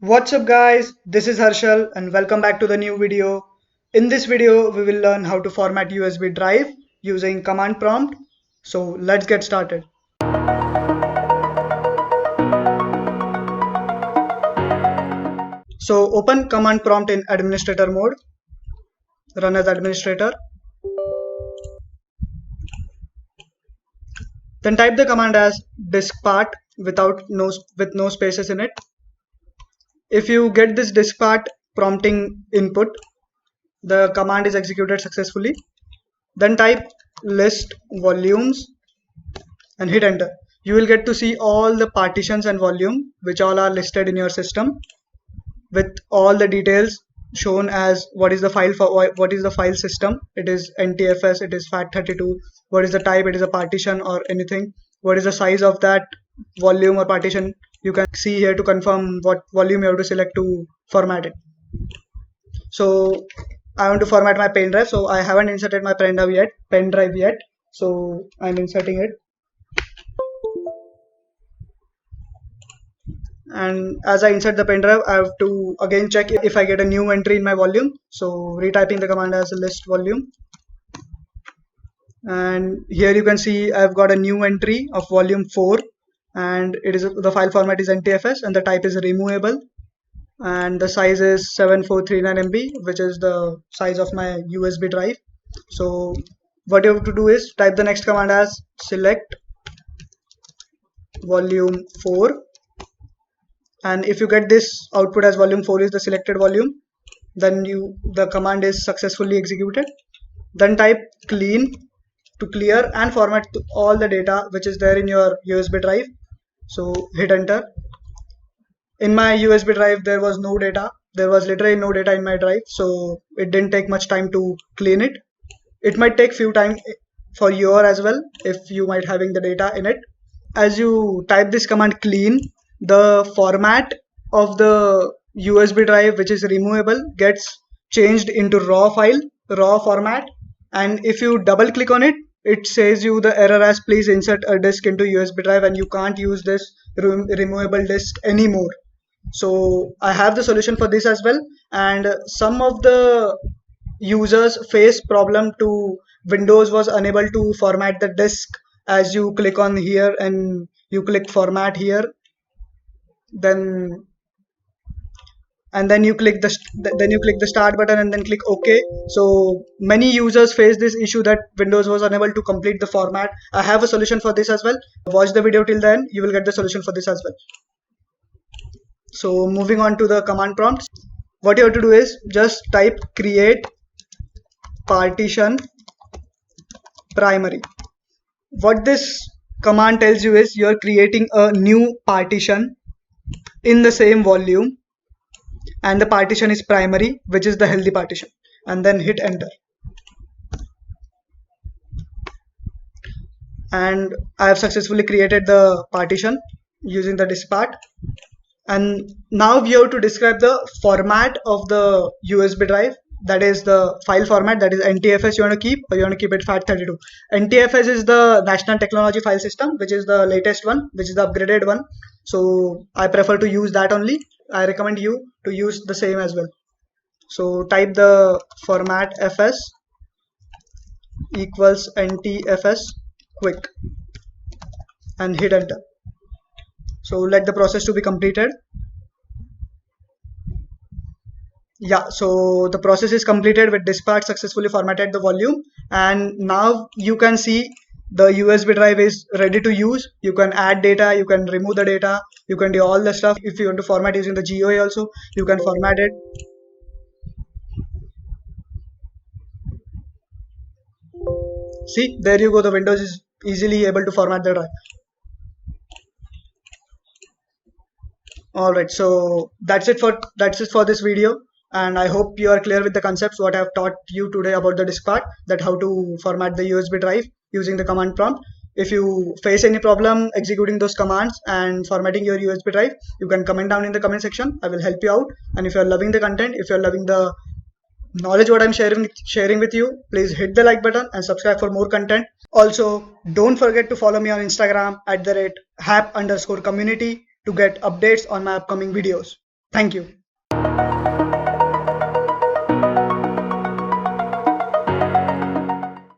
What's up guys, this is Harshal and welcome back to the new video. In this video we will learn how to format USB drive using command prompt. So let's get started. So open command prompt in administrator mode, run as administrator. Then type the command as diskpart with no spaces in it. If you get this diskpart prompting input, the command is executed successfully. Then type list volumes and hit enter. You will get to see all the partitions and volume which all are listed in your system with all the details shown as what is the file for what is the file system. It is NTFS, it is FAT32, what is the type, it is a partition or anything, what is the size of that volume or partition. You can see here to confirm what volume you have to select to format it. So I want to format my pen drive, so I haven't inserted my pen drive yet, so I'm inserting it. And as I insert the pen drive, I have to again check if I get a new entry in my volume. So retyping the command as list volume, and here you can see I've got a new entry of volume 4, and it is the file format is NTFS and the type is removable, and the size is 7439 MB, which is the size of my USB drive. So what you have to do is type the next command as select volume 4, and if you get this output as volume 4 is the selected volume, then the command is successfully executed. Then type clean to clear and format all the data which is there in your USB drive. So hit enter. In my USB drive there was no data, there was literally no data in my drive, so it didn't take much time to clean it. It might take few time for your as well if you might having the data in it. As you type this command clean, the format of the USB drive which is removable gets changed into raw format, and if you double click on it, it says you the error as please insert a disk into USB drive and you can't use this removable disk anymore. So I have the solution for this as well, and some of the users face problem to Windows was unable to format the disk. As you click on here and you click format here, then you click the start button and then click OK. So many users face this issue that Windows was unable to complete the format. I have a solution for this as well. Watch the video till then, you will get the solution for this as well. So moving on to the command prompts, what you have to do is just type create partition primary. What this command tells you is you're creating a new partition in the same volume, and the partition is primary, which is the healthy partition, and then hit enter. And I have successfully created the partition using the diskpart. And now we have to describe the format of the USB drive, that is the file format, that is NTFS you want to keep, or you want to keep it FAT32. NTFS is the National Technology File System, which is the latest one, which is the upgraded one. So I prefer to use that only. I recommend you to use the same as well. So type the format fs equals NTFS quick and hit enter. So let the process to be completed. Yeah, so the process is completed with diskpart successfully formatted the volume, and now you can see the USB drive is ready to use. You can add data, you can remove the data, you can do all the stuff. If you want to format using the GUI also, you can format it. See, there you go, the Windows is easily able to format the drive. Alright, so that's it for this video, and I hope you are clear with the concepts what I have taught you today about the diskpart, that how to format the USB drive using the command prompt. If you face any problem executing those commands and formatting your USB drive, you can comment down in the comment section. I will help you out. And if you are loving the content, if you are loving the knowledge what I'm sharing with you, please hit the like button and subscribe for more content. Also, don't forget to follow me on Instagram @Hap_Community to get updates on my upcoming videos. Thank you.